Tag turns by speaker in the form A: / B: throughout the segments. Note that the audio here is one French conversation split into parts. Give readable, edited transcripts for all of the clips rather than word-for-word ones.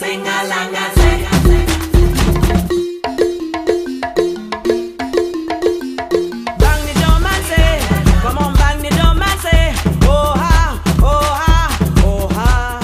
A: Sing along and say. Bang the drum and say, come on, bang the drum and say, oh ha, oh ha, oh ha.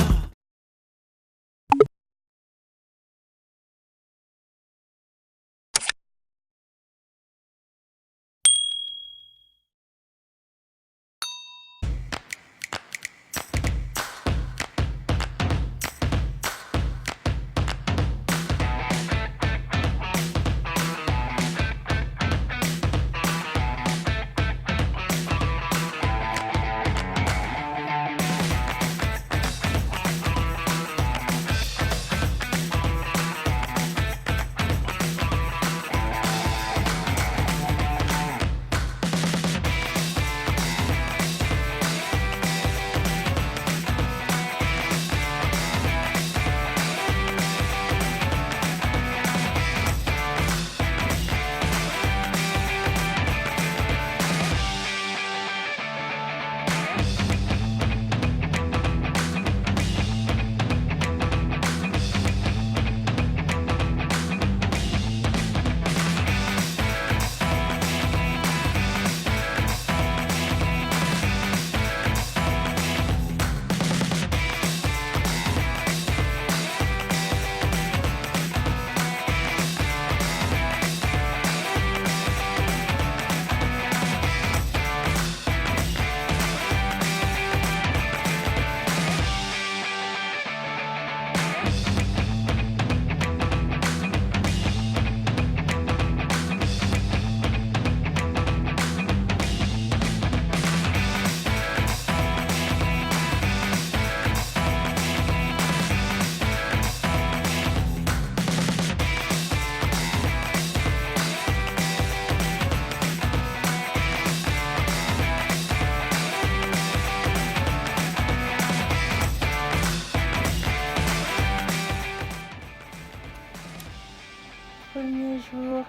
B: Premier jour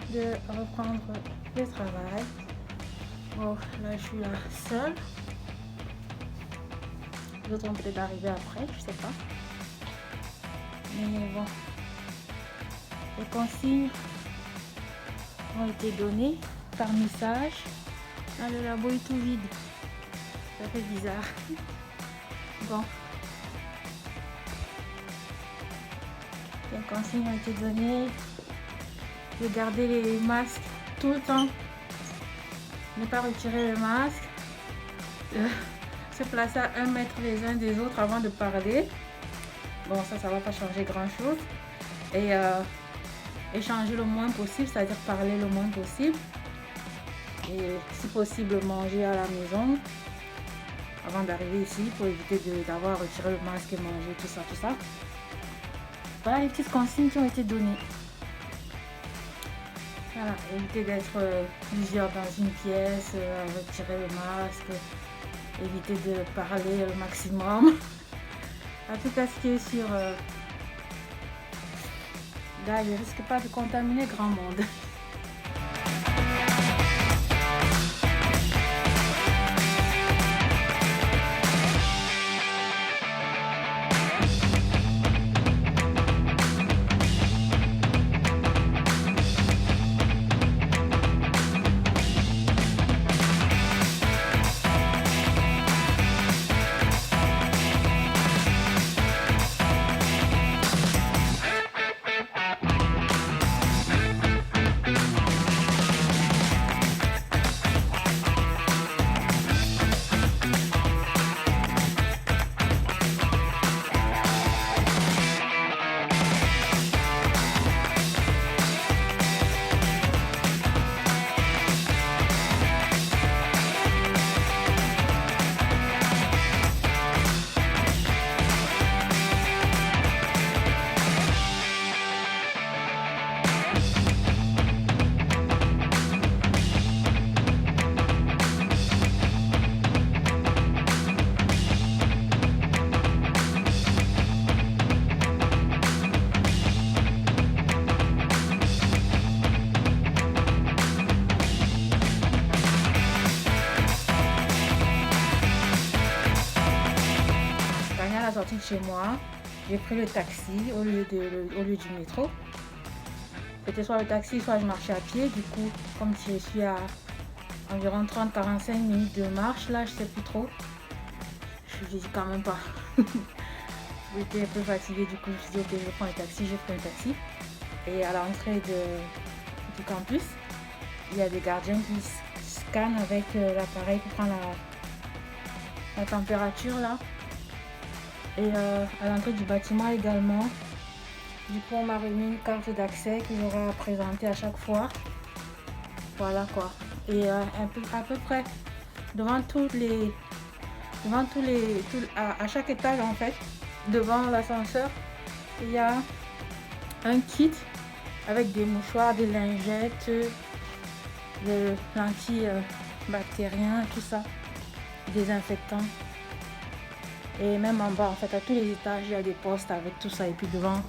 B: de reprendre le travail. Bon, là je suis là seule. Les autres vont peut-être arriver après, je sais pas. Mais bon, les consignes ont été données par message. Là le labo est tout vide. Ça fait bizarre. Bon. Les consignes ont été données. De garder les masques tout le temps, ne pas retirer le masque, se placer à 1 mètre les uns des autres avant de parler. Bon, ça va pas changer grand chose. Et échanger le moins possible, c'est-à-dire parler le moins possible. Et si possible, manger à la maison avant d'arriver ici pour éviter d'avoir retiré le masque et manger, tout ça. Voilà les petites consignes qui ont été données. Voilà, éviter d'être plusieurs dans une pièce, retirer le masque, éviter de parler le maximum. En tout cas, ce qui est sûr, là, je ne risque pas de contaminer grand monde. sortie de chez moi. j'ai pris le taxi au lieu du métro. C'était soit le taxi, soit je marchais à pied. Du coup, comme je suis à environ 30-45 minutes de marche, là, je sais plus trop. Je dis quand même pas. J'étais un peu fatiguée, du coup, je me suis dit, ok, je prends un taxi, j'ai pris un taxi. Et à l'entrée du campus, il y a des gardiens qui scannent avec l'appareil pour prendre la température, là. Et à l'entrée du bâtiment également. Du coup, on m'a remis une carte d'accès que j'aurai à présenter à chaque fois. Voilà quoi. Et à peu près devant à chaque étage en fait, devant l'ascenseur, il y a un kit avec des mouchoirs, des lingettes, des antibactériens, tout ça, désinfectants. Et même en bas, en fait, à tous les étages, il y a des postes avec tout ça. Et puis devant,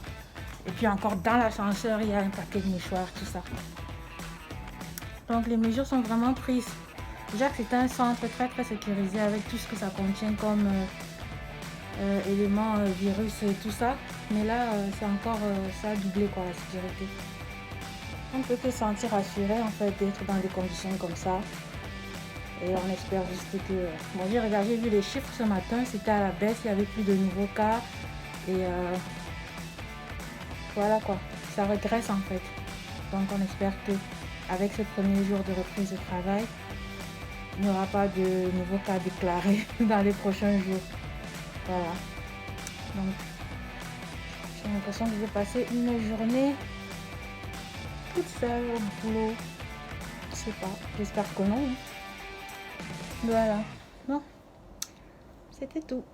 B: et puis encore dans l'ascenseur, il y a un paquet de mouchoirs, tout ça. Donc les mesures sont vraiment prises. Déjà que c'est un centre très très sécurisé avec tout ce que ça contient comme éléments virus et tout ça. Mais là, c'est encore, ça a doublé quoi, la sécurité. On peut se sentir rassuré en fait d'être dans des conditions comme ça. Et on espère juste que... Bon, j'ai vu les chiffres ce matin, c'était à la baisse, il y avait plus de nouveaux cas. Et voilà quoi, ça régresse en fait. Donc on espère que avec ce premier jour de reprise de travail, il n'y aura pas de nouveaux cas déclarés dans les prochains jours. Voilà. Donc, j'ai l'impression que je vais passer une journée toute seule au boulot. Je sais pas, j'espère que non. Voilà. Bon, c'était tout.